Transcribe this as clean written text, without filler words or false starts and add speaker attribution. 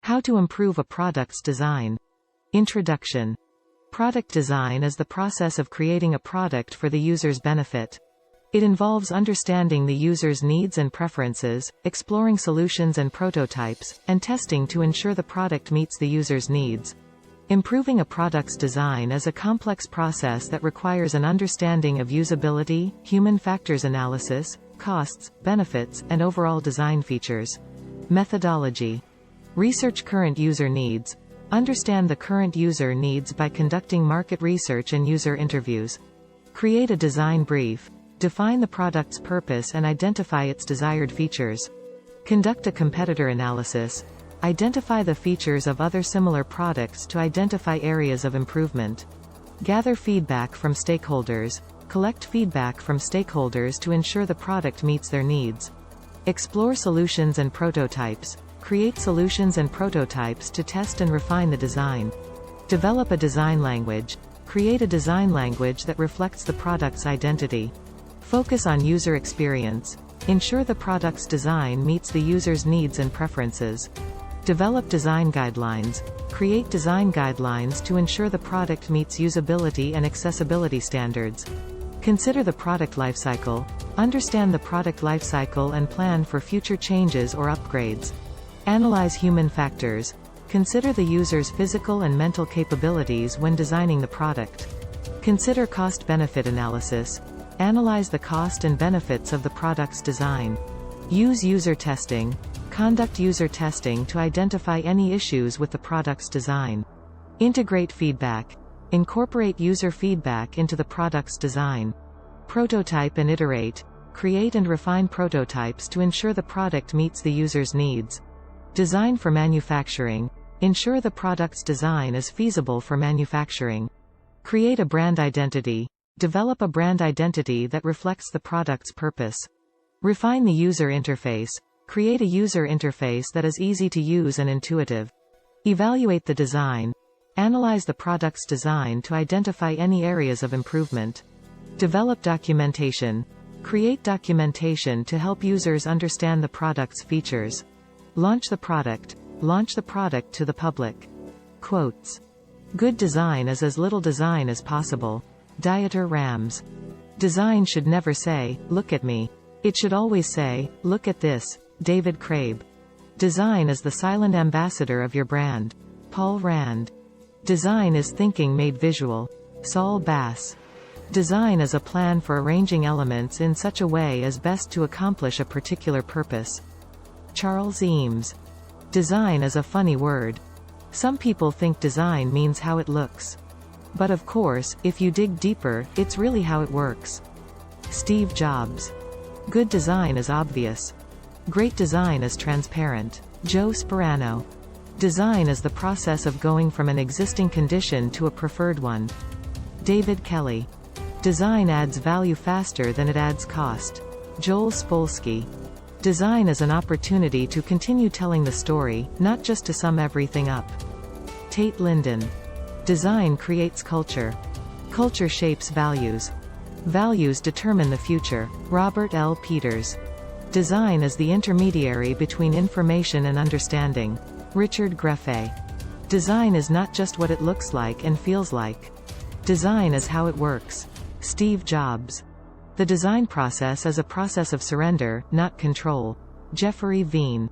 Speaker 1: How to improve a product's design. Introduction. Product design is the process of creating a product for the user's benefit. It involves understanding the user's needs and preferences, exploring solutions and prototypes, and testing to ensure the product meets the user's needs. Improving a product's design is a complex process that requires an understanding of usability, human factors analysis, costs, benefits, and overall design features. Methodology. Research current user needs. Understand the current user needs by conducting market research and user interviews. Create a design brief. Define the product's purpose and identify its desired features. Conduct a competitor analysis. Identify the features of other similar products to identify areas of improvement. Gather feedback from stakeholders. Collect feedback from stakeholders to ensure the product meets their needs. Explore solutions and prototypes. Create solutions and prototypes to test and refine the design. Develop a design language. Create a design language that reflects the product's identity. Focus on user experience. Ensure the product's design meets the user's needs and preferences. Develop design guidelines. Create design guidelines to ensure the product meets usability and accessibility standards. Consider the product lifecycle. Understand the product lifecycle and plan for future changes or upgrades. Analyze human factors. Consider the user's physical and mental capabilities when designing the product. Consider cost-benefit analysis. Analyze the cost and benefits of the product's design. Use user testing. Conduct user testing to identify any issues with the product's design. Integrate feedback. Incorporate user feedback into the product's design. Prototype and iterate. Create and refine prototypes to ensure the product meets the user's needs. Design for manufacturing. Ensure the product's design is feasible for manufacturing. Create a brand identity. Develop a brand identity that reflects the product's purpose. Refine the user interface. Create a user interface that is easy to use and intuitive. Evaluate the design. Analyze the product's design to identify any areas of improvement. Develop documentation. Create documentation to help users understand the product's features. Launch the product. Launch the product to the public. Quotes. Good design is as little design as possible. Dieter Rams. Design should never say, "Look at me." It should always say, "Look at this." David Crabe. Design is the silent ambassador of your brand. Paul Rand. Design is thinking made visual. Saul Bass. Design is a plan for arranging elements in such a way as best to accomplish a particular purpose. Charles Eames. Design is a funny word. Some people think design means how it looks. But of course, if you dig deeper, it's really how it works. Steve Jobs. Good design is obvious. Great design is transparent. Joe Sperano. Design is the process of going from an existing condition to a preferred one. David Kelly. Design adds value faster than it adds cost. Joel Spolsky. Design is an opportunity to continue telling the story, not just to sum everything up. Tate Linden. Design creates culture. Culture shapes values. Values determine the future. Robert L. Peters. Design is the intermediary between information and understanding. Richard Greffe. Design is not just what it looks like and feels like. Design is how it works. Steve Jobs. The design process is a process of surrender, not control. Jeffrey Veen.